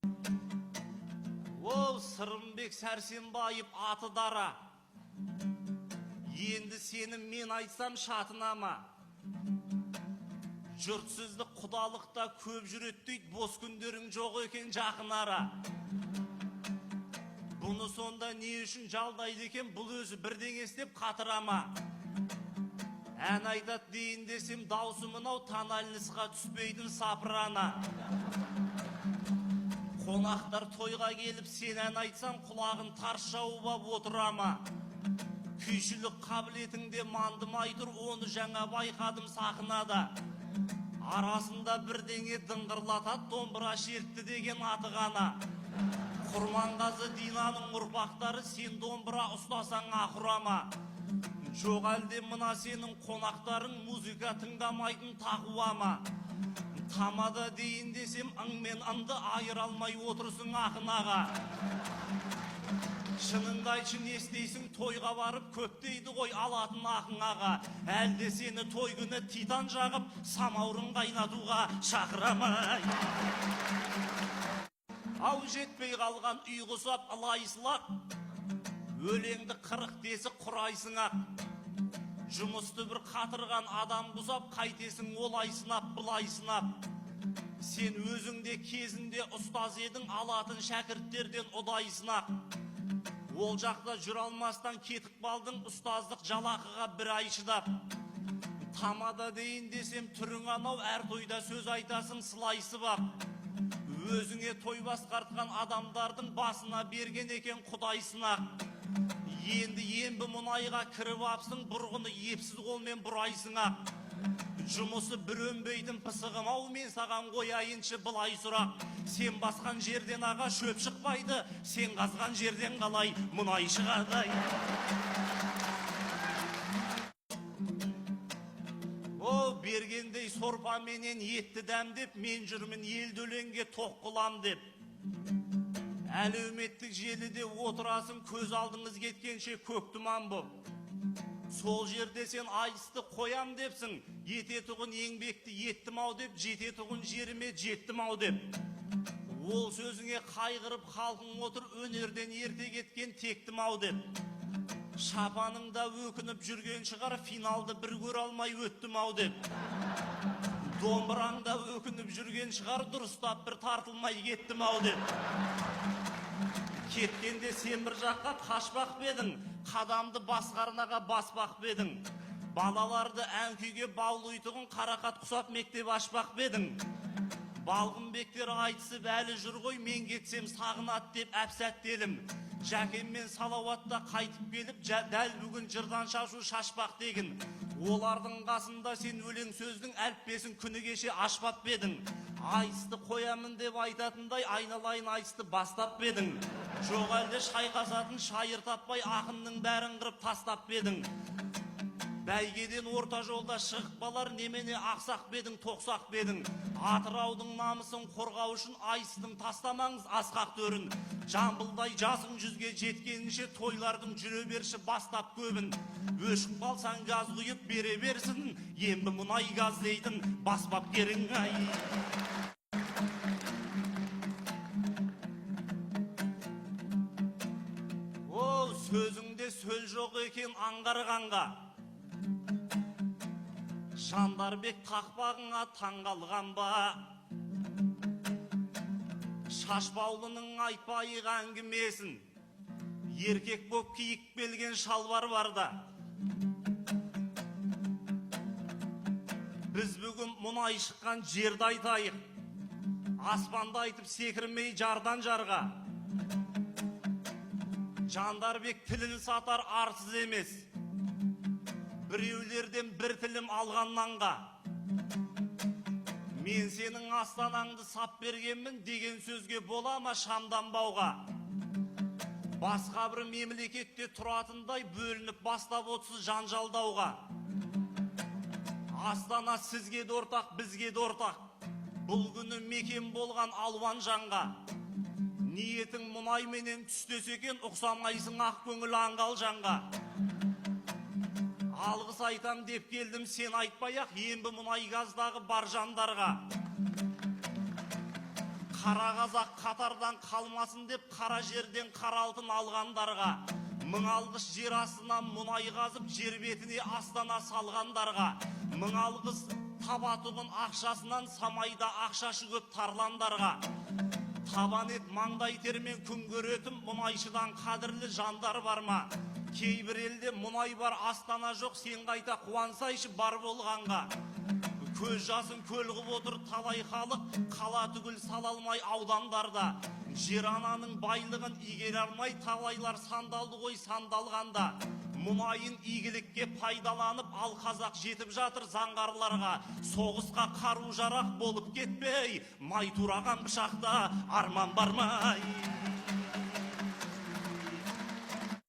О, Сырымбек Сәрсенбаев аты дара. Енді сені мен айтсам шатынама. Жұртсызды құдалықта көп жүрет дейді, бос күндерің жоқ екен жақын ара. Бұны сонда не үшін жалдайды екен, бұл өзі бірдеңе істеп қатырама. Ән айтат дейін десем, даусы мынау таналнысқа түспейтін сапырана. Қонақтар тойға келіп сен ән айтсам, құлағын тарс жауып ап отырама. Күйшілік қабілетіңде мандым айтыр, оны жаңа байқадым сахнада. Арасында бірдеңе дыңғырлатат, домбыра шертті деген аты ғана. Құрманғазы Динаның ұрпақтары, сен домбыра ұстасаң ақырама. Жоқ әлде мына сенің қонақтарың музыка тыңдамайтын тақуама. Тамада дейін десем, ың мен ынды айыра алмай отырсың ақын аға. Шыныңды айтшы, не істейсің, тойға барып көп дейді ғой алатын ақын аға. Әлде сені той күні титан жағып, самаурын қайнатуға шақырамай. Ау жетпей қалған үй құсап алайсылап, өлеңді 40 десі құрайсың ақ. Жұмысты бір қатырған адам құсап, қайтесің олай сынап, бұлай сынап. Сен өзіңде кезінде ұстаз едің, алатын шәкірттерден ұдайсың ақ. Ол жақта жүр алмастан кетіп қалдың, ұстаздық жалақыға бір ай шыдап. Тамада дейін десем, түрің анау, әр тойда сөз айтасың сылайсы бақ. Өзіңе той басқартқан адамдардың басына берген екен Құдай сынақ. Енді ембі мұнайға кіріп апсың, бұрғыны епсіз қолмен бұрайсың ақ. Жұмысы бір өнбейтін пысығым ау, мен саған қояйыншы былай сұрақ. Сен басқан жерден аға шөп шықпайды, сен қазған жерден қалай мұнай шығады. О, бергендей сорпа менен етті дәмдеп, мен жүрмін елді өлеңге тоқ қылам деп. Әлеуметтік желіде отырасың, көз алдыңыз кеткенше көк тұман боп. Сол жерде сен айысты қоям депсің, ететұғын еңбекті еттім ау деп, жететұғын жеріме жеттім ау деп. Ол сөзіңе қайғырып халқың отыр, өнерден ерте кеткен тектім ау деп. Шапаныңда өкініп жүрген шығар, финалды бір көр алмай өттім ау деп. Домбыраңда өкініп жүрген шығар, дұрыстап бір тартылмай кеттім ау деп. Кеткенде сен бір жаққа қашпақ бедің, қадамды басқарнаға баспақ бедің. Балаларды ән күйге баулайтұғын қарақат құсап мектеп ашпақ бедің. Балғынбектер айтысып әлі жүр ғой, мен кетсем сағынат деп әпсәттелім. Жәкеммен салауатта қайтып келіп, дәл бүгін жырдан шашу шашпақ деген. Олардың қасында сен өлең сөздің әліппесін күні кеше ашпап бедің. Айысты қоямын деп айтатындай айналайын айысты бастап бедің. Жоқ әлде шайқасатын шайыр таппай ақынның бәрін қырып тастап бедің. Бәйгеден орта жолда шығып балар, немене ақсақ бедің, тоқсақ бедің. Атыраудың намысын қорғау үшін айыстың тастамаңыз асқақ төрін. Жамбылдай жасың жүзге жеткенінше тойлардың жүре берші бастап көбін. Өшіп қалсаң газ құйып бере берсін, ембі мұнай газ дейтін баспап керің ай. О, сөзіңде сөз жоқ екен аңғарғанға. Жандарбек тақпағыңа таңғалған ба? Шашбаулының айтпайық әңгімесін, еркек боп киік белген шалбар барда. Біз бүгін мұнай шыққан жерді айтайық, аспанды айтып секірмей жардан жарға. Жандарбек тілін сатар арсыз емес, біреулерден бір тілім алғаннанға. Мен сенің астанаңды сап бергенмін деген сөзге бола ма шамданбауға? Басқа бір мемлекетте тұратындай бөлініп бастап отсыз жанжалдауға. Астана сізге де ортақ, бізге де ортақ. Бұл күні мекен болған алуан жанға. Ниетің мұнай менен түстес екен, ұқсамайсың ақ көңіл аңғал жанға. Алғыс айтам деп келдім, сен айтпай-ақ ембі мұнай газдағы бар жандарға. Қара қазақ қатардан қалмасын деп қара жерден қара алтын алғандарға, мың алғыс жер астынан мұнай қазып жер бетіне астана салғандарға, мың алғыс табатұғын ақшасынан самайда ақшашы көп тарландарға, табан ет маңдай термен күн көретін мұнайшыдан қадірлі жандар бар ма? Кейбір елде мұнай бар, астана жоқ, сен қайта қуансайшы бар болғанға. Көз жасын көл қып отыр талай халық, қала түгіл сала алмай аудандарда. Жер ананың байлығын игере алмай талайлар сандалды ғой сандалғанда. Мұнайын игілікке пайдаланып, ал қазақ жетіп жатыр заңғарларға. Соғысқа қару жарақ болып кетпей, май тураған пышақта арман бармай.